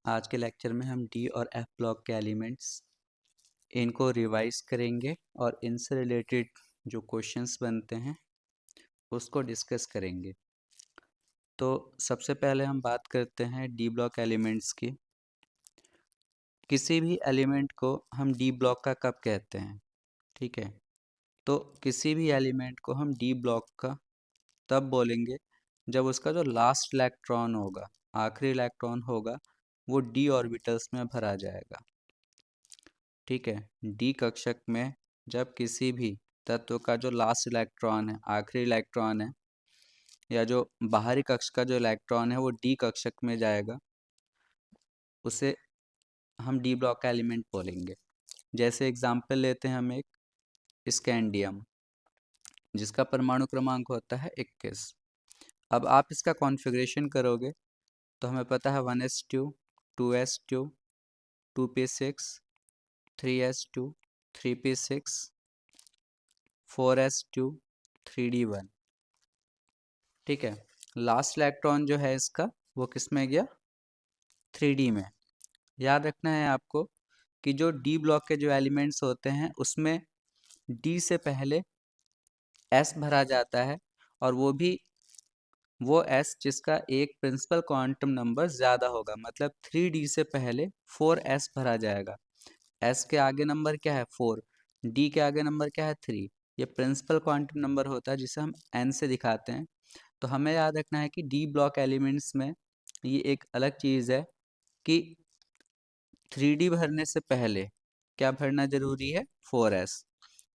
आज के लेक्चर में हम डी और एफ ब्लॉक के एलिमेंट्स इनको रिवाइज करेंगे और इनसे रिलेटेड जो क्वेश्चंस बनते हैं उसको डिस्कस करेंगे। तो सबसे पहले हम बात करते हैं डी ब्लॉक एलिमेंट्स की। किसी भी एलिमेंट को हम डी ब्लॉक का कब कहते हैं? ठीक है, तो किसी भी एलिमेंट को हम डी ब्लॉक का तब बोलेंगे जब उसका जो लास्ट इलेक्ट्रॉन होगा, आखिरी इलेक्ट्रॉन होगा, वो डी ऑर्बिटल्स में भरा जाएगा। ठीक है, डी कक्षक में जब किसी भी तत्व का जो लास्ट इलेक्ट्रॉन है, आखिरी इलेक्ट्रॉन है, या जो बाहरी कक्ष का जो इलेक्ट्रॉन है वो डी कक्षक में जाएगा, उसे हम डी ब्लॉक का एलिमेंट बोलेंगे। जैसे एग्जांपल लेते हैं हम एक स्कैंडियम, जिसका परमाणु क्रमांक होता है 21। अब आप इसका कॉन्फ़िगरेशन करोगे तो हमें पता है 1s2, 2s2, 2p6, 3s2, 3p6, 4s2, 3d1। ठीक है, लास्ट इलेक्ट्रॉन जो है इसका वो किस में गया? 3d में। याद रखना है आपको कि जो डी ब्लॉक के जो एलिमेंट्स होते हैं उसमें डी से पहले एस भरा जाता है, और वो भी वो एस जिसका एक प्रिंसिपल क्वांटम नंबर ज़्यादा होगा। मतलब 3d से पहले 4s भरा जाएगा। एस के आगे नंबर क्या है? 4। डी के आगे नंबर क्या है? 3। ये प्रिंसिपल क्वांटम नंबर होता है जिसे हम एन से दिखाते हैं। तो हमें याद रखना है कि डी ब्लॉक एलिमेंट्स में ये एक अलग चीज़ है कि 3d भरने से पहले क्या भरना जरूरी है? 4s।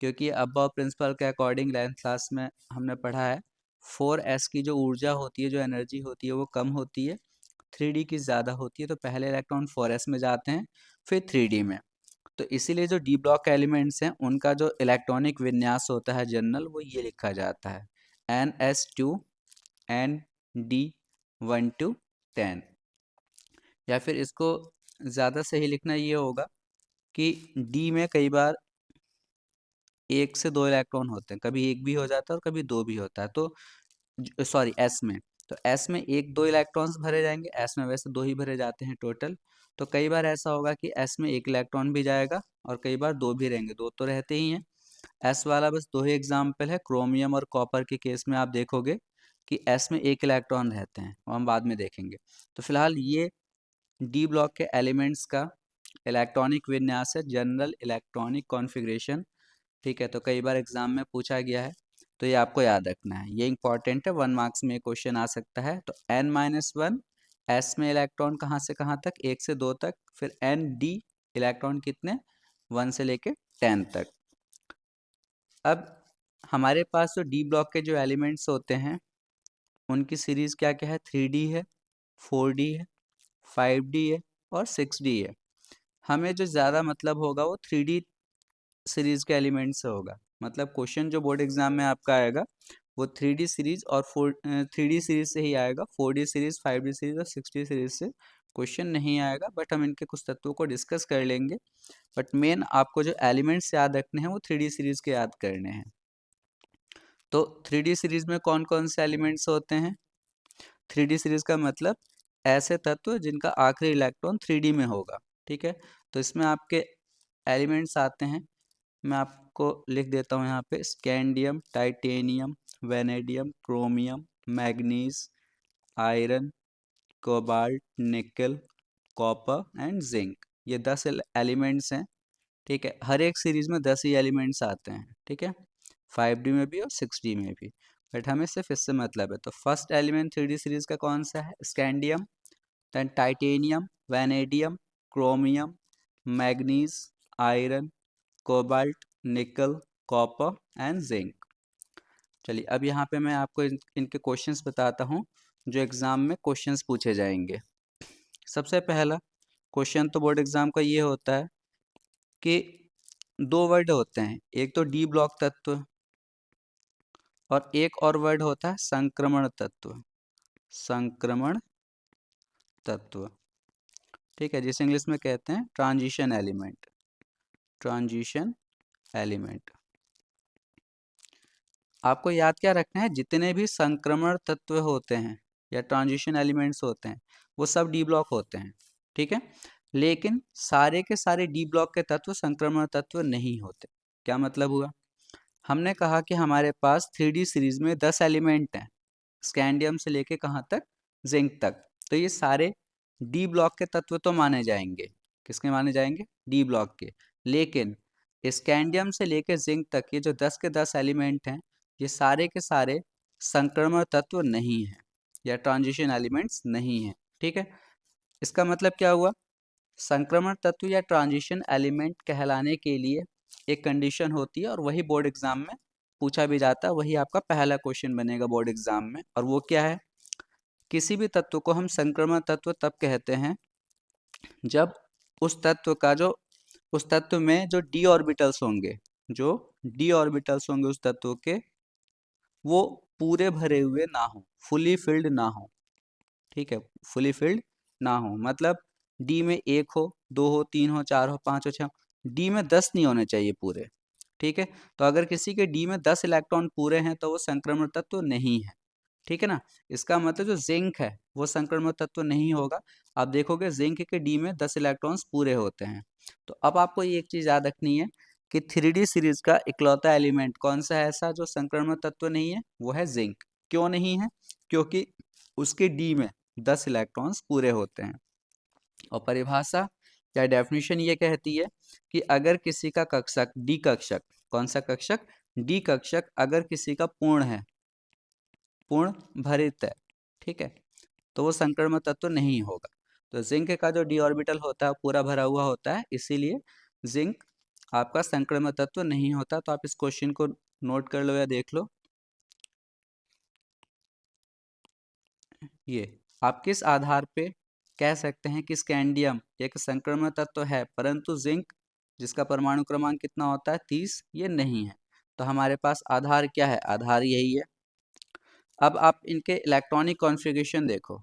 क्योंकि अबव प्रिंसिपल के अकॉर्डिंग 11th क्लास में हमने पढ़ा है 4s की जो ऊर्जा होती है, जो एनर्जी होती है, वो कम होती है, 3d की ज़्यादा होती है। तो पहले इलेक्ट्रॉन 4s में जाते हैं, फिर 3d में। तो इसीलिए जो डी ब्लॉक एलिमेंट्स हैं उनका जो इलेक्ट्रॉनिक विन्यास होता है जनरल, वो ये लिखा जाता है NS2 ND1 to 10। या फिर इसको ज़्यादा सही लिखना ये होगा कि डी में कई बार एक से दो इलेक्ट्रॉन होते हैं, कभी एक भी हो जाता है और कभी दो भी होता है। तो सॉरी, एस में, तो एस में एक दो इलेक्ट्रॉन्स भरे जाएंगे, एस में वैसे दो ही भरे जाते हैं टोटल। तो कई बार ऐसा होगा कि एस में एक इलेक्ट्रॉन भी जाएगा और कई बार दो भी रहेंगे, दो तो रहते ही हैं। एस वाला बस दो ही एग्जाम्पल है, क्रोमियम और कॉपर के केस में आप देखोगे कि एस में एक इलेक्ट्रॉन रहते हैं, वो हम बाद में देखेंगे। तो फिलहाल ये डी ब्लॉक के एलिमेंट्स का इलेक्ट्रॉनिक विन्यास है, जनरल इलेक्ट्रॉनिक कॉन्फ़िगरेशन। ठीक है, तो कई बार एग्जाम में पूछा गया है, तो ये आपको याद रखना है, ये इंपॉर्टेंट है, 1 मार्क्स में क्वेश्चन आ सकता है। तो n-1 s में इलेक्ट्रॉन कहाँ से कहाँ तक? 1 से 2 तक। फिर nd इलेक्ट्रॉन कितने? 1 से लेके 10 तक। अब हमारे पास जो डी ब्लॉक के जो एलिमेंट्स होते हैं उनकी सीरीज़ क्या क्या है? 3d है, 4d है, 5d है और 6d है। हमें जो ज़्यादा मतलब होगा वो 3d सीरीज़ के एलिमेंट से होगा। मतलब क्वेश्चन जो बोर्ड एग्जाम में आपका आएगा वो 3D सीरीज़ और 3D सीरीज़ से ही आएगा। 4D सीरीज़, 5D सीरीज़ और 6D सीरीज़ से क्वेश्चन नहीं आएगा, बट हम इनके कुछ तत्वों को डिस्कस कर लेंगे। बट मेन आपको जो एलिमेंट्स याद रखने हैं वो 3D सीरीज़ के याद करने हैं। तो 3D सीरीज़ में कौन कौन से एलिमेंट्स होते हैं? 3D सीरीज़ का मतलब ऐसे तत्व जिनका आखिरी इलेक्ट्रॉन 3D में होगा। ठीक है, तो इसमें आपके एलिमेंट्स आते हैं, मैं आपको लिख देता हूँ यहाँ पे: scandium, titanium, vanadium, chromium, manganese, iron, cobalt, nickel, copper and zinc. ये 10 एलिमेंट्स हैं। ठीक है, हर एक सीरीज में 10 ही एलिमेंट्स आते हैं। ठीक है, 5D में भी और 6D में भी, बट हमें सिर्फ इससे मतलब है। तो फर्स्ट एलिमेंट 3D सीरीज का कौन सा है? Scandium. Then titanium, vanadium, chromium, manganese, iron, cobalt, nickel, copper and zinc. चलिए, अब यहाँ पे मैं आपको इनके क्वेश्चंस बताता हूँ जो एग्ज़ाम में क्वेश्चंस पूछे जाएंगे। सबसे पहला क्वेश्चन तो बोर्ड एग्ज़ाम का ये होता है कि दो वर्ड होते हैं, एक तो डी ब्लॉक तत्व और एक और वर्ड होता है संक्रमण तत्व। संक्रमण तत्व, ठीक है, जिसे इंग्लिश में कहते हैं ट्रांजिशन एलिमेंट। Transition element. आपको याद क्या रखना है? जितने भी संक्रमण तत्व होते हैं या ट्रांजिशन एलिमेंट्स होते हैं वो सब डी ब्लॉक होते हैं। ठीक है। लेकिन सारे के सारे डी ब्लॉक के तत्व संक्रमण तत्व नहीं होते। क्या मतलब हुआ? हमने कहा कि हमारे पास 3D सीरीज में 10 एलिमेंट हैं, स्कैंडियम से लेके कहाँ तक, जिंक तक। तो ये सारे डी ब्लॉक के तत्व तो माने जाएंगे। किसके माने जाएंगे? डी ब्लॉक के। लेकिन स्कैंडियम से लेके जिंक तक ये जो 10 के 10 एलिमेंट हैं, ये सारे के सारे संक्रमण तत्व नहीं है या ट्रांजिशन एलिमेंट्स नहीं है। ठीक है। इसका मतलब क्या हुआ? संक्रमण तत्व या ट्रांजिशन एलिमेंट कहलाने के लिए एक कंडीशन होती है और वही बोर्ड एग्जाम में पूछा भी जाता है, वही आपका पहला क्वेश्चन बनेगा बोर्ड एग्जाम में। और वो क्या है? किसी भी तत्व को हम संक्रमण तत्व तब कहते हैं जब उस तत्व में जो डी ऑर्बिटल्स होंगे, उस तत्व के, वो पूरे भरे हुए ना हो, फुली फिल्ड ना हो। ठीक है, फुली फिल्ड ना हो मतलब डी में 1 हो, 2 हो, 3 हो, 4 हो, 5 हो, 6 हो, डी में 10 नहीं होने चाहिए पूरे। ठीक है। तो अगर किसी के डी में 10 इलेक्ट्रॉन पूरे हैं तो वो संक्रमण तत्व नहीं है। ठीक है ना। इसका मतलब जो जिंक है वो संक्रमण तत्व नहीं होगा। आप देखोगे जिंक के डी में 10 इलेक्ट्रॉन्स पूरे होते हैं। तो अब आपको ये एक चीज याद रखनी है कि 3D सीरीज का इकलौता एलिमेंट कौन सा है ऐसा जो संक्रमण तत्व नहीं है? वो है जिंक। क्यों नहीं है? क्योंकि उसके डी में 10 इलेक्ट्रॉन्स पूरे होते हैं। और परिभाषा या डेफिनेशन ये कहती है कि अगर किसी का कक्षक डी कक्षक, कौन सा कक्षक? डी कक्षक अगर किसी का पूर्ण है, पूर्ण भरित है, ठीक है, तो वो संक्रमण तत्व नहीं होगा। तो जिंक का जो डी ऑर्बिटल होता है पूरा भरा हुआ होता है, इसीलिए जिंक आपका संक्रमण तत्व नहीं होता। तो आप इस क्वेश्चन को नोट कर लो या देख लो। ये आप किस आधार पे कह सकते हैं कि स्कैंडियम एक संक्रमण तत्व है परंतु जिंक, जिसका परमाणु क्रमांक कितना होता है 30, ये नहीं है? तो हमारे पास आधार क्या है? आधार यही है। अब आप इनके इलेक्ट्रॉनिक कॉन्फ़िगरेशन देखो।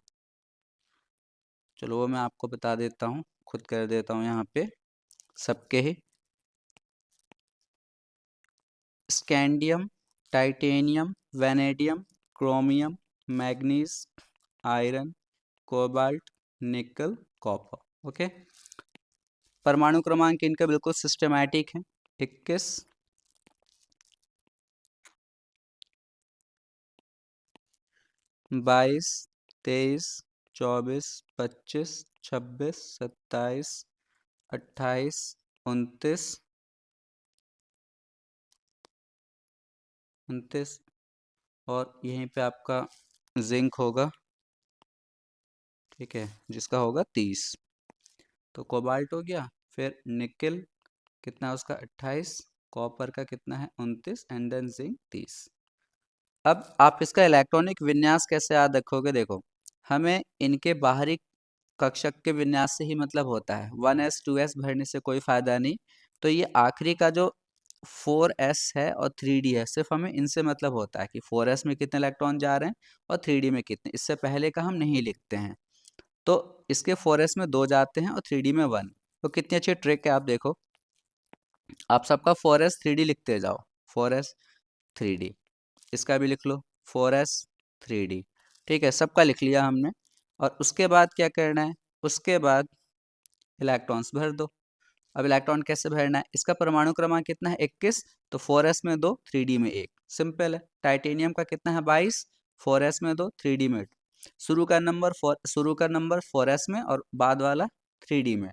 चलो वो मैं आपको बता देता हूँ, खुद कर देता हूँ यहाँ पे सबके ही। Scandium, titanium, vanadium, chromium, manganese, iron, cobalt, nickel, copper. Okay. परमाणु क्रमांक इनका बिल्कुल सिस्टमैटिक है। 21, 22, 23, 24, 25, 26, 27, 28, 29 और यहीं पे आपका जिंक होगा, ठीक है, जिसका होगा 30। तो कोबाल्ट हो गया, फिर निकल कितना है उसका 28, कॉपर का कितना है 29 एंड देन जिंक 30। अब आप इसका इलेक्ट्रॉनिक विन्यास कैसे याद रखोगे? देखो, हमें इनके बाहरी कक्षक के विन्यास से ही मतलब होता है, 1s 2s भरने से कोई फायदा नहीं। तो ये आखिरी का जो 4s है और 3d है, सिर्फ हमें इनसे मतलब होता है कि 4s में कितने इलेक्ट्रॉन जा रहे हैं और 3d में कितने, इससे पहले का हम नहीं लिखते हैं। तो इसके 4s में 2 जाते हैं और 3d में 1। तो कितनी अच्छी ट्रिक है, आप देखो, आप सबका 4s 3d लिखते जाओ, 4s 3d, इसका भी लिख लो 4s 3d। ठीक है, सबका लिख लिया हमने। और उसके बाद क्या करना है? उसके बाद इलेक्ट्रॉन्स भर दो। अब इलेक्ट्रॉन कैसे भरना है? इसका परमाणु क्रमांक कितना है 21, तो 4s में 2, 3d में 1, सिंपल है। टाइटेनियम का कितना है 22, 4s में 2, 3d में 2। शुरू का नंबर 4s में और बाद वाला 3d में।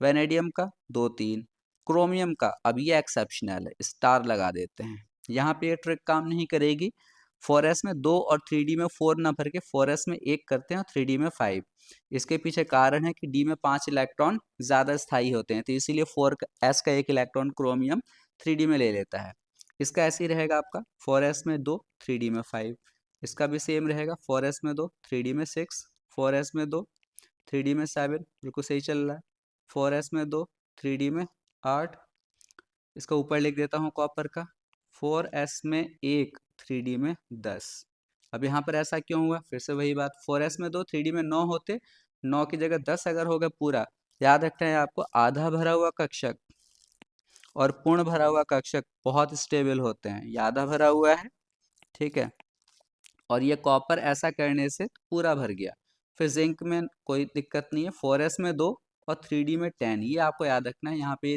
वेनेडियम का 2 3। क्रोमियम का अब ये एक्सेप्शनल है, स्टार लगा देते हैं, यहाँ पे ये ट्रिक काम नहीं करेगी। 4s में 2 और 3d में 4 ना भर के 4s में 1 करते हैं और 3d में 5। इसके पीछे कारण है कि डी में 5 इलेक्ट्रॉन ज़्यादा स्थायी होते हैं, तो इसीलिए 4s का 1 इलेक्ट्रॉन क्रोमियम 3d में ले लेता है। इसका ऐसे ही रहेगा आपका 4s में 2, 3d में 5। इसका भी सेम रहेगा 4s में 2, 3d में 6, 4s में 2, 3d में 7, बिल्कुल सही चल रहा है। 4s में 2, 3d में 8। इसका ऊपर लिख देता हूँ कॉपर का, 4s में 1, 3d में 10। अब यहाँ पर ऐसा क्यों हुआ? फिर से वही बात, 4s में 2, 3d में 9 होते, 9 की जगह 10 अगर हो गया पूरा। याद रखना है आपको, आधा भरा हुआ कक्षक और पूर्ण भरा हुआ कक्षक बहुत स्टेबल होते हैं। ये आधा भरा हुआ है, ठीक है, और ये कॉपर ऐसा करने से पूरा भर गया। फिर जिंक में कोई दिक्कत नहीं है, 4s में 2 और 3D में 10। ये आपको याद रखना है, यहाँ पे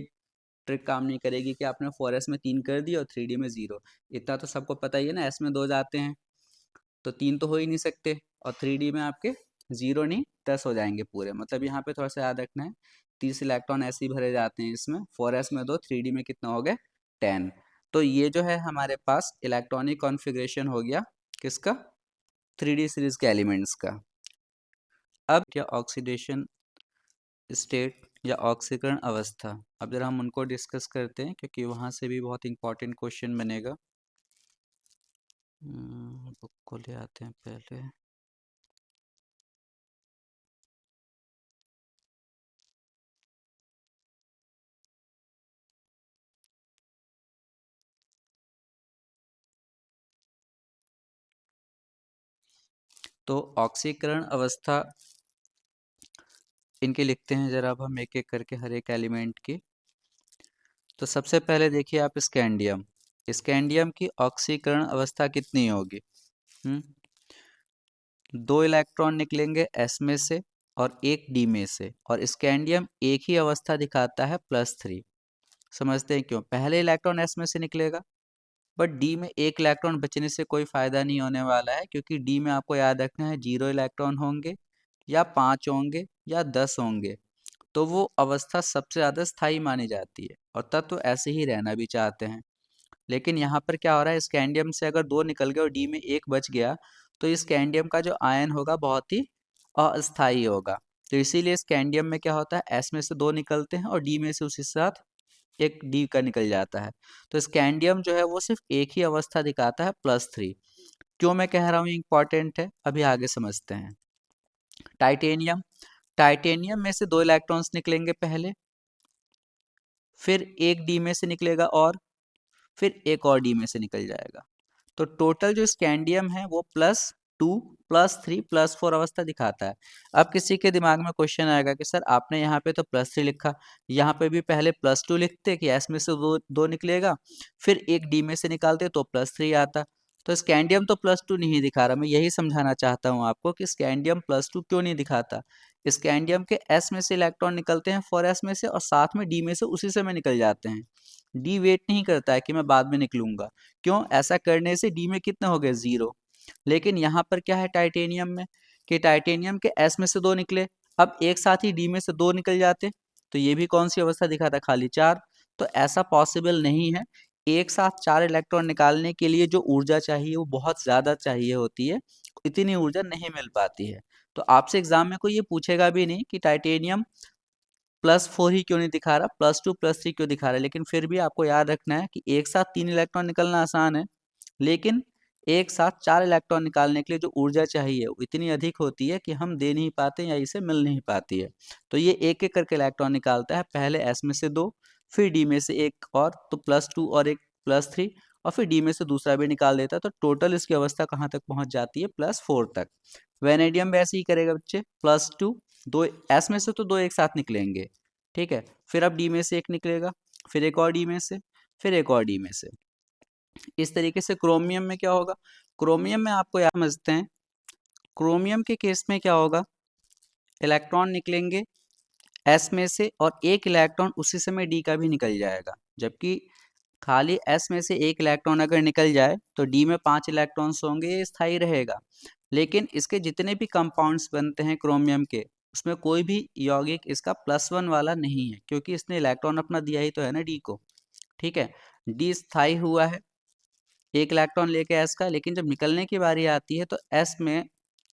ट्रिक काम नहीं करेगी कि आपने 4s में 3 कर दिया और 3D में 0। इतना तो सबको पता ही है ना, s में 2 जाते हैं तो 3 तो हो ही नहीं सकते, और 3D में आपके 0 नहीं 10 हो जाएंगे पूरे। मतलब यहाँ पे थोड़ा सा याद रखना है, 30 इलेक्ट्रॉन ऐसे ही भरे जाते हैं इसमें, 4s में 2, 3D में कितना हो गए 10। तो ये जो है हमारे पास इलेक्ट्रॉनिक कॉन्फ़िगरेशन हो गया किसका, 3D सीरीज के एलिमेंट्स का। अब क्या ऑक्सीडेशन स्टेट या ऑक्सीकरण अवस्था, अब जरा हम उनको डिस्कस करते हैं क्योंकि वहाँ से भी बहुत इंपॉर्टेंट क्वेश्चन बनेगा। बुक को ले आते हैं पहले। तो ऑक्सीकरण अवस्था इनके लिखते हैं जरा, अब हम एक एक करके हर एक एलिमेंट की। तो सबसे पहले देखिए आप स्कैंडियम, स्कैंडियम की ऑक्सीकरण अवस्था कितनी होगी। 2 इलेक्ट्रॉन निकलेंगे s में से और 1 d में से, और स्कैंडियम एक ही अवस्था दिखाता है +3। समझते हैं क्यों, पहले इलेक्ट्रॉन s में से निकलेगा, बट d में 1 इलेक्ट्रॉन बचने से कोई फायदा नहीं होने वाला है, क्योंकि d में आपको याद रखना है 0 इलेक्ट्रॉन होंगे या 5 होंगे या 10 होंगे, तो वो अवस्था सबसे ज़्यादा स्थायी मानी जाती है, और तत्व तो ऐसे ही रहना भी चाहते हैं। लेकिन यहाँ पर क्या हो रहा है, स्कैंडियम से अगर 2 निकल गए और डी में 1 बच गया, तो इस स्कैंडियम का जो आयन होगा बहुत ही अस्थायी होगा। तो इसीलिए स्कैंडियम में क्या होता है, एस में से 2 निकलते हैं और डी में से उसी साथ एक डी का निकल जाता है। तो स्कैंडियम जो है वो सिर्फ एक ही अवस्था दिखाता है +3। क्यों मैं कह रहा हूँ इंपॉर्टेंट है, अभी आगे समझते हैं। टाइटेनियम, टाइटेनियम में से 2 इलेक्ट्रॉन्स निकलेंगे पहले, फिर एक डी में से निकलेगा और फिर एक और डी में से निकल जाएगा। तो टोटल जो स्कैंडियम है वो +2 +3 +4 अवस्था दिखाता है। अब किसी के दिमाग में क्वेश्चन आएगा कि सर आपने यहाँ पे तो +3 लिखा, यहाँ पे भी पहले +2 लिखते कि एस में से दो निकलेगा, फिर एक डी में से निकालते तो +3 आता। तो स्कैंडियम तो +2 नहीं दिखा रहा, मैं यही समझाना चाहता हूँ आपको कि स्कैंडियम +2 क्यों नहीं दिखाता। स्कैंडियम के एस में से इलेक्ट्रॉन निकलते हैं 4s में से, और साथ में डी में से उसी समय निकल जाते हैं। डी वेट नहीं करता है कि मैं बाद में निकलूंगा, क्यों, ऐसा करने से डी में कितने हो गए 0। लेकिन यहाँ पर क्या है टाइटेनियम में, कि टाइटेनियम के एस में से 2 निकले, अब एक साथ ही डी में से 2 निकल जाते, तो ये भी कौन सी अवस्था दिखाता, खाली 4। तो ऐसा पॉसिबल नहीं है, एक साथ 4 इलेक्ट्रॉन निकालने के लिए जो ऊर्जा चाहिए वो बहुत ज़्यादा चाहिए होती है, इतनी ऊर्जा नहीं मिल पाती है। तो आपसे एग्जाम में कोई ये पूछेगा भी नहीं कि टाइटेनियम +4 ही क्यों नहीं दिखा रहा, +2 +3 क्यों दिखा रहा है। लेकिन फिर भी आपको याद रखना है कि एक साथ 3 इलेक्ट्रॉन निकलना आसान है, लेकिन एक साथ 4 इलेक्ट्रॉन निकालने के लिए जो ऊर्जा चाहिए वो इतनी अधिक होती है कि हम दे नहीं पाते या इसे मिल नहीं पाती है। तो ये एक एक करके इलेक्ट्रॉन निकालता है, पहले एस में से 2, फिर डी में से एक और, तो +2 और एक +3, और फिर डी में से दूसरा भी निकाल देता है। तो टोटल इसकी अवस्था कहाँ तक पहुँच जाती है, +4 तक। वेनेडियम भी ऐसे ही करेगा बच्चे, +2, 2 एस में से तो 2 एक साथ निकलेंगे, ठीक है, फिर अब डी में से एक निकलेगा, फिर एक और डी में से, फिर एक और डी में से। इस तरीके से क्रोमियम में क्या होगा, क्रोमियम में आपको याद समझते हैं, क्रोमियम के केस में क्या होगा, इलेक्ट्रॉन निकलेंगे एस में से और एक इलेक्ट्रॉन उसी समय डी का भी निकल जाएगा, जबकि खाली एस में से एक इलेक्ट्रॉन अगर निकल जाए तो डी में 5 इलेक्ट्रॉन्स होंगे, ये स्थायी रहेगा। लेकिन इसके जितने भी कंपाउंड्स बनते हैं क्रोमियम के, उसमें कोई भी यौगिक इसका +1 वाला नहीं है, क्योंकि इसने इलेक्ट्रॉन अपना दिया ही तो है ना डी को, ठीक है। डी स्थायी हुआ है एक इलेक्ट्रॉन लेके एस का, लेकिन जब निकलने की बारी आती है तो एस में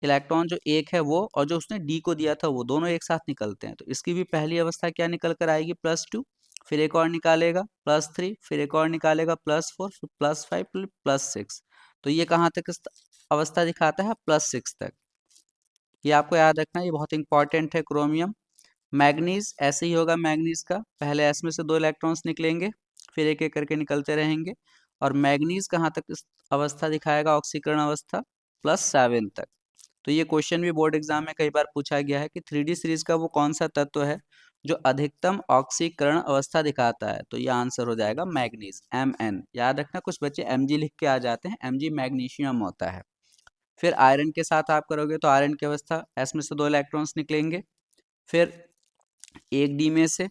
इलेक्ट्रॉन जो एक है वो, और जो उसने डी को दिया था वो, दोनों एक साथ निकलते हैं। तो इसकी भी पहली अवस्था क्या निकल कर आएगी, +2, फिर एक और निकालेगा +3, फिर एक और निकालेगा +4, फिर +5, फिर +6। तो ये कहाँ तक इस अवस्था दिखाता है, +6 तक। ये आपको याद रखना, ये बहुत इंपॉर्टेंट है क्रोमियम। मैग्नीज ऐसे ही होगा, मैग्नीज का पहले एस में से 2 इलेक्ट्रॉन्स निकलेंगे, फिर एक एक करके निकलते रहेंगे, और मैग्नीज कहाँ तक इस अवस्था दिखाएगा, ऑक्सीकरण अवस्था, +7 तक। तो ये क्वेश्चन भी बोर्ड एग्जाम में कई बार पूछा गया है कि 3D सीरीज का वो कौन सा तत्व है जो अधिकतम ऑक्सीकरण अवस्था दिखाता है। तो ये आंसर हो जाएगा मैग्नीज, Mn। याद रखना, कुछ बच्चे Mg लिख के आ जाते हैं, Mg मैग्नीशियम होता है। फिर आयरन के साथ आप करोगे तो आयरन की अवस्था, एस में से 2 इलेक्ट्रॉन्स निकलेंगे, फिर एक डी में से,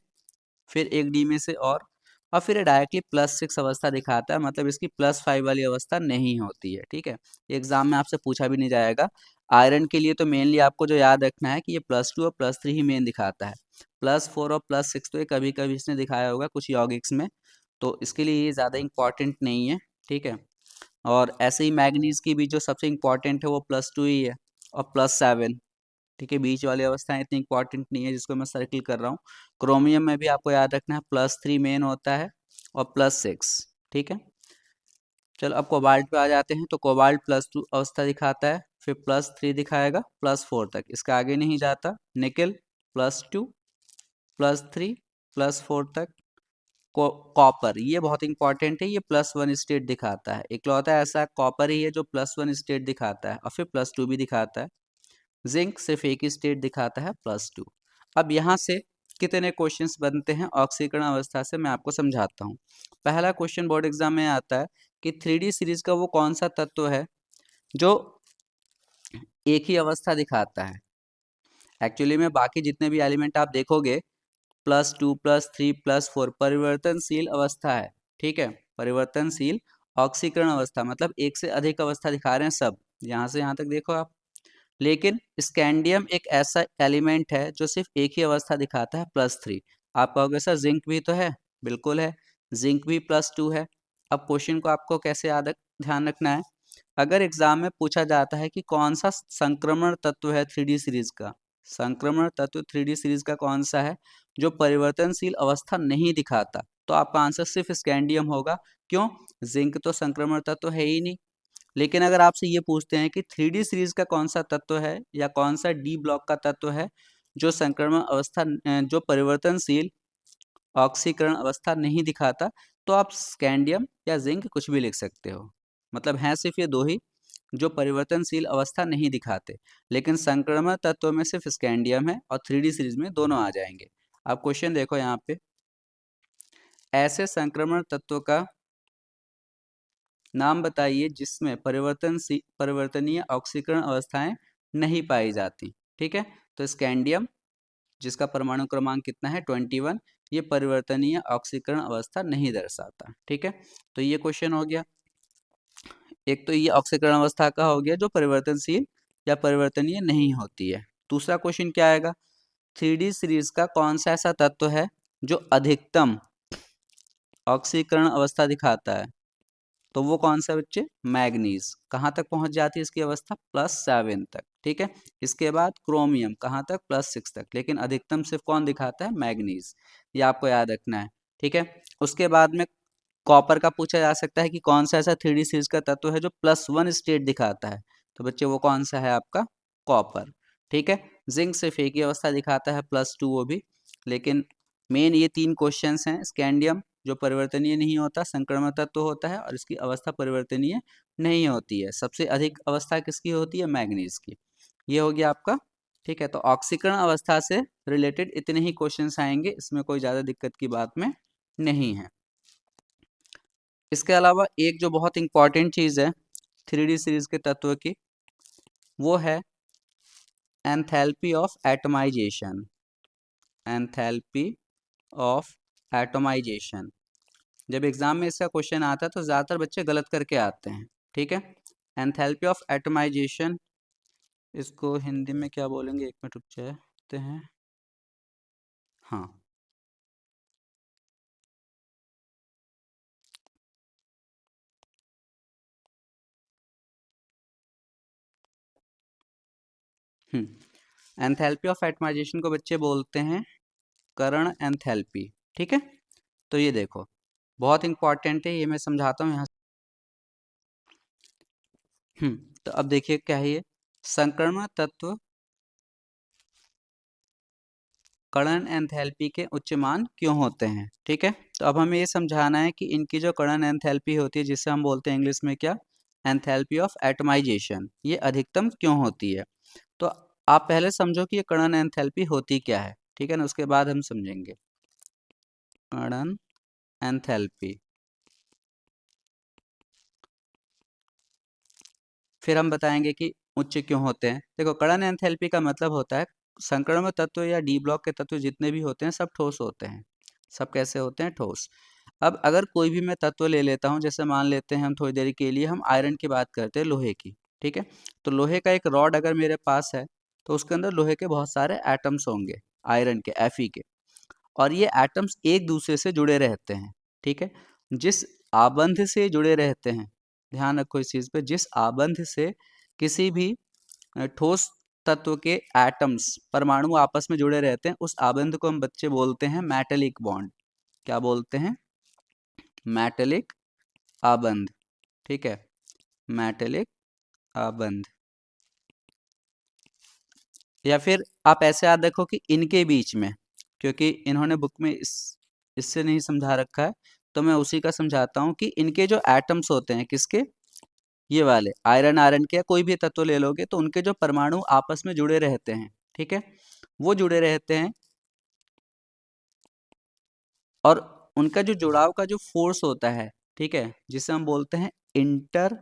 फिर एक डी में से और फिर डायरेक्टली +6 अवस्था दिखाता है, मतलब इसकी +5 वाली अवस्था नहीं होती है। ठीक है, एग्जाम में आपसे पूछा भी नहीं जाएगा। आयरन के लिए तो मेनली आपको जो याद रखना है कि ये +2 और +3 ही मेन दिखाता है, +4 और +6 तो ये कभी कभी इसने दिखाया होगा कुछ यौगिक्स में, तो इसके लिए ये ज़्यादा इंपॉर्टेंट नहीं है। ठीक है, और ऐसे ही मैग्नीज की भी जो सबसे इंपॉर्टेंट है वो +2 ही है, और +7। ठीक है, बीच वाली अवस्थाएं इतनी इंपॉर्टेंट नहीं है जिसको मैं सर्किल कर रहा हूँ। क्रोमियम में भी आपको याद रखना है +3 मेन होता है और +6। ठीक है, चलो अब कोबाल्ट पे आ जाते हैं। तो कोबाल्ट +2 अवस्था दिखाता है, फिर +3 दिखाएगा +4 तक, इसके आगे नहीं जाता। निकेल +2 +3 +4 तक। कॉपर ये बहुत इंपॉर्टेंट है, ये +1 स्टेट दिखाता है, इकलौता ऐसा कॉपर ही है जो +1 स्टेट दिखाता है और फिर +2 भी दिखाता है। जिंक सिर्फ एक ही स्टेट दिखाता है +2। अब यहाँ से कितने क्वेश्चंस बनते हैं ऑक्सीकरण अवस्था से, मैं आपको समझाता हूँ। पहला क्वेश्चन बोर्ड एग्जाम में आता है कि 3D सीरीज का वो कौन सा तत्व है जो एक ही अवस्था दिखाता है। एक्चुअली में बाकी जितने भी एलिमेंट आप देखोगे +2 +3 +4 परिवर्तनशील अवस्था है। ठीक है, परिवर्तनशील ऑक्सीकरण अवस्था मतलब एक से अधिक अवस्था दिखा रहे हैं सब, यहाँ से यहाँ तक देखो आप। लेकिन स्कैंडियम एक ऐसा एलिमेंट है जो सिर्फ एक ही अवस्था दिखाता है +3। आप कहोगे सर जिंक भी तो है, बिल्कुल है, जिंक भी +2 है। अब क्वेश्चन को आपको कैसे याद ध्यान रखना है, अगर एग्जाम में पूछा जाता है कि कौन सा संक्रमण तत्व है 3D सीरीज का, संक्रमण तत्व 3D सीरीज का कौन सा है जो परिवर्तनशील अवस्था नहीं दिखाता, तो आपका आंसर सिर्फ स्कैंडियम होगा। क्यों, जिंक तो संक्रमण तत्व है ही नहीं। लेकिन अगर आपसे ये पूछते हैं कि 3D सीरीज का कौन सा तत्व है या कौन सा डी ब्लॉक का तत्व है जो संक्रमण अवस्था जो परिवर्तनशील ऑक्सीकरण अवस्था नहीं दिखाता, तो आप स्कैंडियम या जिंक कुछ भी लिख सकते हो। मतलब हैं सिर्फ ये दो ही जो परिवर्तनशील अवस्था नहीं दिखाते, लेकिन संक्रमण तत्व में सिर्फ स्कैंडियम है और 3D सीरीज में दोनों आ जाएंगे। आप क्वेश्चन देखो यहाँ पे, ऐसे संक्रमण तत्व का नाम बताइए जिसमें परिवर्तनीय ऑक्सीकरण अवस्थाएं नहीं पाई जाती। ठीक है, तो स्कैंडियम जिसका परमाणु क्रमांक कितना है 21, ये परिवर्तनीय ऑक्सीकरण अवस्था नहीं दर्शाता। ठीक है, तो ये क्वेश्चन हो गया। एक तो ये ऑक्सीकरण अवस्था का हो गया जो परिवर्तनशील या परिवर्तनीय नहीं होती है। दूसरा क्वेश्चन क्या आएगा, 3D सीरीज का कौन सा ऐसा तत्व है जो अधिकतम ऑक्सीकरण अवस्था दिखाता है, तो वो कौन सा बच्चे, मैग्नीज। कहाँ तक पहुंच जाती है इसकी अवस्था, +7 तक। ठीक है, इसके बाद क्रोमियम कहाँ तक, +6 तक, लेकिन अधिकतम सिर्फ कौन दिखाता है, मैग्नीज। ये आपको याद रखना है। ठीक है, उसके बाद में कॉपर का पूछा जा सकता है कि कौन सा ऐसा 3D सीरीज का तत्व है जो +1 स्टेट दिखाता है, तो बच्चे वो कौन सा है आपका, कॉपर। ठीक है, जिंक सिर्फ एक ही अवस्था दिखाता है +2 वो भी, लेकिन मेन ये 3 क्वेश्चंस हैं। स्कैंडियम जो परिवर्तनीय नहीं होता, संक्रमण तत्व होता है और इसकी अवस्था परिवर्तनीय नहीं होती है। सबसे अधिक अवस्था किसकी होती है, मैग्नीज की। ये हो गया आपका। ठीक है, तो ऑक्सीकरण अवस्था से रिलेटेड इतने ही क्वेश्चंस आएंगे, इसमें कोई ज़्यादा दिक्कत की बात में नहीं है। इसके अलावा एक जो बहुत इंपॉर्टेंट चीज़ है 3D सीरीज के तत्व की, वो है enthalpy of atomization. Enthalpy of atomization, जब एग्जाम में इसका क्वेश्चन आता है तो ज़्यादातर बच्चे गलत करके आते हैं। ठीक है, एंथैल्पी ऑफ एटमाइजेशन, इसको हिंदी में क्या बोलेंगे, एक मिनट रुक जाते हैं। हाँ, एंथैल्पी ऑफ एटमाइजेशन को बच्चे बोलते हैं करण एंथैल्पी। ठीक है, तो ये देखो बहुत इंपॉर्टेंट है, ये मैं समझाता हूँ यहाँ। तो अब देखिए क्या है ये, संक्रमण तत्व कणन एंथैल्पी के उच्च मान क्यों होते हैं। ठीक है, तो अब हमें ये समझाना है कि इनकी जो कणन एंथैल्पी होती है, जिसे हम बोलते हैं इंग्लिश में क्या, एंथैल्पी ऑफ एटमाइजेशन, ये अधिकतम क्यों होती है। तो आप पहले समझो कि ये कणन एंथैल्पी होती क्या है। ठीक है ना, उसके बाद हम समझेंगे। कणन एंथैल्पी फिर हम बताएंगे कि उच्च क्यों होते हैं। देखो, कड़न एंथैल्पी का मतलब होता है संक्रमण तत्व या डी ब्लॉक के तत्व जितने भी होते हैं सब ठोस होते हैं। सब कैसे होते हैं? ठोस। अब अगर कोई भी मैं तत्व ले लेता हूँ, जैसे मान लेते हैं हम थोड़ी देर के लिए हम आयरन की बात करते हैं, लोहे की, ठीक है। तो लोहे का एक रॉड अगर मेरे पास है तो उसके अंदर लोहे के बहुत सारे एटम्स होंगे, आयरन के, Fe के, और ये एटम्स एक दूसरे से जुड़े रहते हैं, ठीक है। जिस आबंध से जुड़े रहते हैं, ध्यान रखो इस चीज पे, जिस आबंध से किसी भी ठोस तत्व के एटम्स, परमाणु आपस में जुड़े रहते हैं, उस आबंध को हम बच्चे बोलते हैं मेटेलिक बॉन्ड। क्या बोलते हैं? मेटेलिक आबंध, ठीक है, मेटेलिक आबंध। या फिर आप ऐसे याद रखो कि इनके बीच में, क्योंकि इन्होंने बुक में इससे नहीं समझा रखा है, तो मैं उसी का समझाता हूँ कि इनके जो एटम्स होते हैं, किसके? ये वाले आयरन, आयरन के, कोई भी तत्व ले लोगे तो उनके जो परमाणु आपस में जुड़े रहते हैं, ठीक है, वो जुड़े रहते हैं, और उनका जो जुड़ाव का जो फोर्स होता है, ठीक है, जिसे हम बोलते हैं इंटर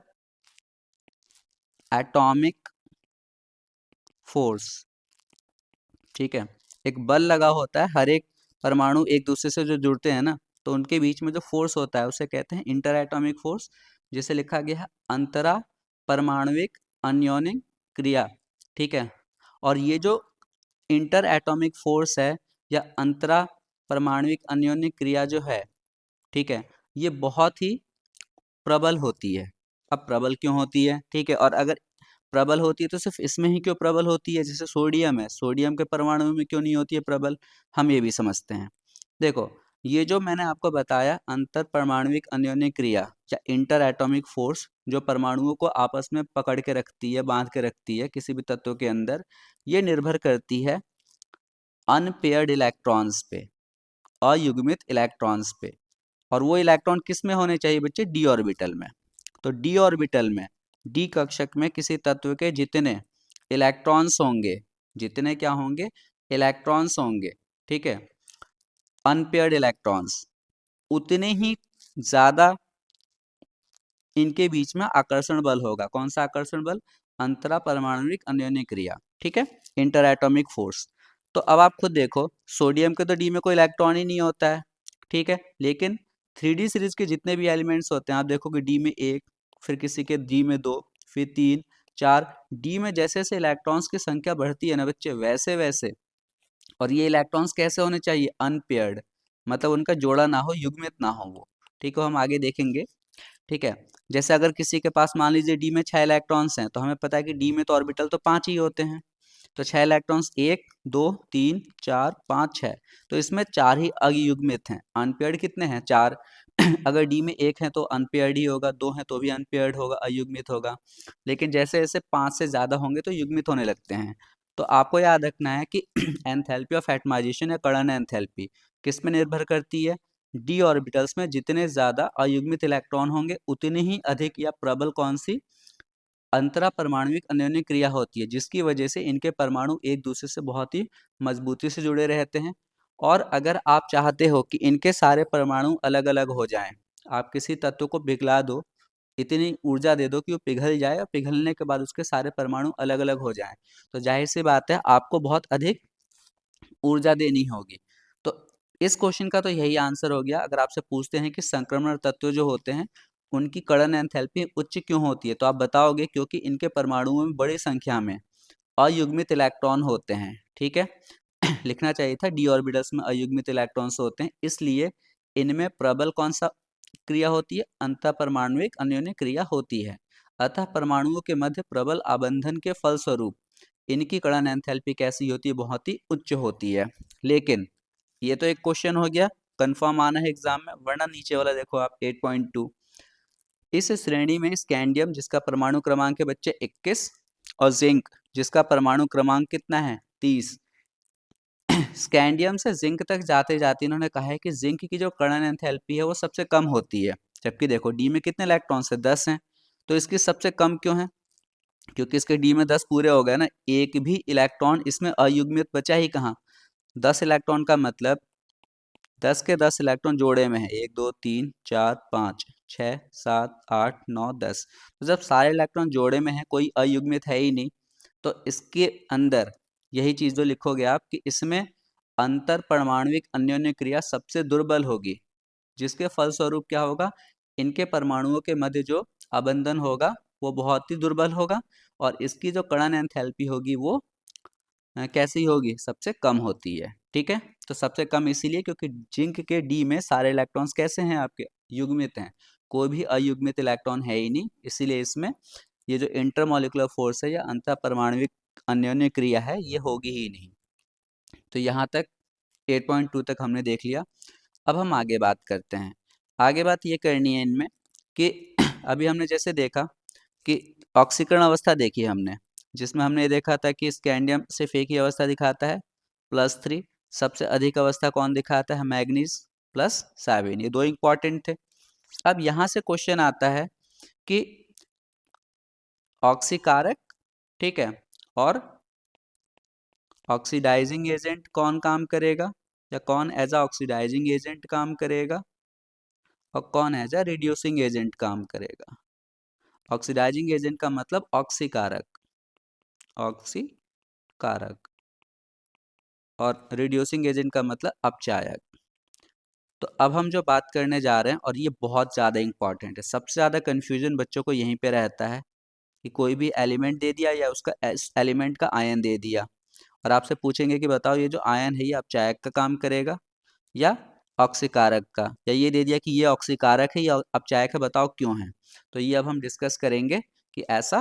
एटॉमिक फोर्स, ठीक है। एक बल लगा होता है, हर एक परमाणु एक दूसरे से जो जुड़ते हैं ना, तो उनके बीच में जो फोर्स होता है उसे कहते हैं इंटर एटॉमिक फोर्स, जिसे लिखा गया है अंतरा परमाणविक अन्योन्य क्रिया, ठीक है। और ये जो इंटर एटॉमिक फोर्स है या अंतरा परमाणविक अन्योन्य क्रिया जो है, ठीक है, ये बहुत ही प्रबल होती है। अब प्रबल क्यों होती है? ठीक है, और अगर प्रबल होती है तो सिर्फ इसमें ही क्यों प्रबल होती है? जैसे सोडियम है, सोडियम के परमाणु में क्यों नहीं होती है प्रबल, हम ये भी समझते हैं। देखो, ये जो मैंने आपको बताया अंतर परमाणविक अन्योन्य क्रिया या इंटर एटॉमिक फोर्स, जो परमाणुओं को आपस में पकड़ के रखती है, बांध के रखती है किसी भी तत्व के अंदर, ये निर्भर करती है अनपेयर्ड इलेक्ट्रॉन्स पे, अयुग्मित इलेक्ट्रॉन्स पे। और वो इलेक्ट्रॉन किस में होने चाहिए बच्चे? डी ऑर्बिटल में। तो डी ऑर्बिटल में, डी कक्षक में किसी तत्व के जितने इलेक्ट्रॉन्स होंगे, जितने क्या होंगे? इलेक्ट्रॉन्स होंगे, ठीक है, अनपेयर्ड इलेक्ट्रॉन्स, उतने ही ज्यादा इनके बीच में आकर्षण बल होगा। कौन सा आकर्षण बल? अंतरा परमाणविक अन्योन्य क्रिया, ठीक है, इंटर एटॉमिक फोर्स। तो अब आप खुद देखो, सोडियम के तो डी में कोई इलेक्ट्रॉन ही नहीं होता है, ठीक है, लेकिन 3D सीरीज के जितने भी एलिमेंट्स होते हैं, आप देखोगे डी में एक, फिर किसी के डी में दो, फिर तीन, चार, डी में जैसे जैसे इलेक्ट्रॉन्स की संख्या बढ़ती है ना बच्चे, वैसे वैसे, और ये इलेक्ट्रॉन्स कैसे होने चाहिए? अनपेयर्ड, मतलब उनका जोड़ा ना हो, युग्मित ना हो वो, ठीक है, हम आगे देखेंगे, ठीक है। जैसे अगर किसी के पास मान लीजिए डी में 6 इलेक्ट्रॉन्स हैं, तो हमें पता है कि डी में तो ऑर्बिटल तो 5 ही होते हैं, तो 6 इलेक्ट्रॉन्स, 1 2 3 4 5 6, तो इसमें 4 ही अयुग्मित हैं। अनपेयर्ड कितने हैं? 4। अगर डी में 1 है तो अनपेयर्ड ही होगा, 2 है तो भी अनपेयर्ड होगा, अयुग्मित होगा। लेकिन जैसे जैसे 5 से ज़्यादा होंगे तो युग्मित होने लगते हैं। तो आपको याद रखना है कि एंथैल्पी ऑफ एटमाइजेशन या कड़न एंथैल्पी किस में निर्भर करती है? डी ऑर्बिटल्स में जितने ज़्यादा अयुग्मित इलेक्ट्रॉन होंगे, उतनी ही अधिक या प्रबल कौन सी? अंतरा परमाणविक अन्योन्य क्रिया होती है, जिसकी वजह से इनके परमाणु एक दूसरे से बहुत ही मजबूती से जुड़े रहते हैं। और अगर आप चाहते हो कि इनके सारे परमाणु अलग अलग हो जाएं, आप किसी तत्व को पिघला दो, इतनी ऊर्जा दे दो कि वो पिघल जाए, और पिघलने के बाद उसके सारे परमाणु अलग अलग हो जाएं, तो जाहिर सी बात है आपको बहुत अधिक ऊर्जा देनी होगी। तो इस क्वेश्चन का तो यही आंसर हो गया। अगर आपसे पूछते हैं कि संक्रमण तत्व जो होते हैं उनकी कड़न एंथैल्पी उच्च क्यों होती है, तो आप बताओगे क्योंकि इनके परमाणुओं में बड़ी संख्या में अयुग्मित इलेक्ट्रॉन होते हैं, ठीक है। लिखना चाहिए था डी ऑर्बिटल्स में अयुग्मित इलेक्ट्रॉन्स होते हैं, इसलिए इनमें प्रबल कौन सा क्रिया होती है? अंतःपरमाणुविक अन्योन्य क्रिया होती है। अतः परमाणुओं के मध्य प्रबल आबंधन के फलस्वरूप इनकी कड़न एंथैल्पी कैसी होती है? बहुत ही उच्च होती है। लेकिन ये तो एक क्वेश्चन हो गया, कंफर्म आना है एग्जाम में, वरना नीचे वाला देखो आप 8.2, इस श्रेणी में स्कैंडियम जिसका परमाणु क्रमांक है बच्चे 21, और जिंक जिसका परमाणु क्रमांक कितना है? 30। स्कैंडियम से जिंक तक जाते जाते इन्होंने कहा है कि जिंक की जो कड़न एंथैल्पी है वो सबसे कम होती है, जबकि देखो डी में कितने इलेक्ट्रॉन्स है? 10 हैं, तो इसकी सबसे कम क्यों है? क्योंकि इसके डी में 10 पूरे हो गए ना, एक भी इलेक्ट्रॉन इसमें अयुग्मित बचा ही कहाँ? 10 इलेक्ट्रॉन का मतलब 10 के 10 इलेक्ट्रॉन जोड़े में है, 1 2 3 4 5, 6 7 8 9 10। तो जब सारे इलेक्ट्रॉन जोड़े में हैं, कोई अयुग्मित है ही नहीं, तो इसके अंदर यही चीज जो लिखोगे आप कि इसमें अंतर परमाणुविक अन्योन्य क्रिया सबसे दुर्बल होगी, जिसके फलस्वरूप क्या होगा, इनके परमाणुओं के मध्य जो अबंधन होगा वो बहुत ही दुर्बल होगा, और इसकी जो कणन एंथैल्पी होगी वो कैसी होगी, सबसे कम होती है। ठीक है, तो सबसे कम इसीलिए क्योंकि जिंक के डी में सारे इलेक्ट्रॉन्स कैसे हैं, आपके युग्मित हैं, कोई भी अयुग्मित इलेक्ट्रॉन है ही नहीं, इसीलिए इसमें ये जो इंटरमॉलिक्यूलर फोर्स है या अंतर परमाणुविक अन्योन्य क्रिया है ये होगी ही नहीं। तो यहाँ तक 8.2 तक हमने देख लिया। अब हम आगे बात करते हैं। आगे बात ये करनी है इनमें कि अभी हमने जैसे देखा कि ऑक्सीकरण अवस्था देखी हमने, जिसमें हमने देखा था कि स्कैंडियम सिर्फ एक ही अवस्था दिखाता है +3, सबसे अधिक अवस्था कौन दिखाता है, मैग्नीज प्लस साबिन, ये दो इंपॉर्टेंट थे। अब यहाँ से क्वेश्चन आता है कि ऑक्सीकारक, ठीक है, और ऑक्सीडाइजिंग एजेंट कौन काम करेगा, या कौन एज अ ऑक्सीडाइजिंग एजेंट काम करेगा और कौन एज अ रिड्यूसिंग एजेंट काम करेगा। ऑक्सीडाइजिंग एजेंट का मतलब ऑक्सीकारक, ऑक्सीकारक, और रिड्यूसिंग एजेंट का मतलब अपचायक। तो अब हम जो बात करने जा रहे हैं, और ये बहुत ज़्यादा इंपॉर्टेंट है, सबसे ज़्यादा कन्फ्यूजन बच्चों को यहीं पे रहता है कि कोई भी एलिमेंट दे दिया या उसका एलिमेंट का आयन दे दिया, और आपसे पूछेंगे कि बताओ ये जो आयन है ये अपचायक का काम करेगा या ऑक्सीकारक का, या ये दे दिया कि ये ऑक्सीकारक है या अपचायक है, बताओ क्यों है। तो ये अब हम डिस्कस करेंगे कि ऐसा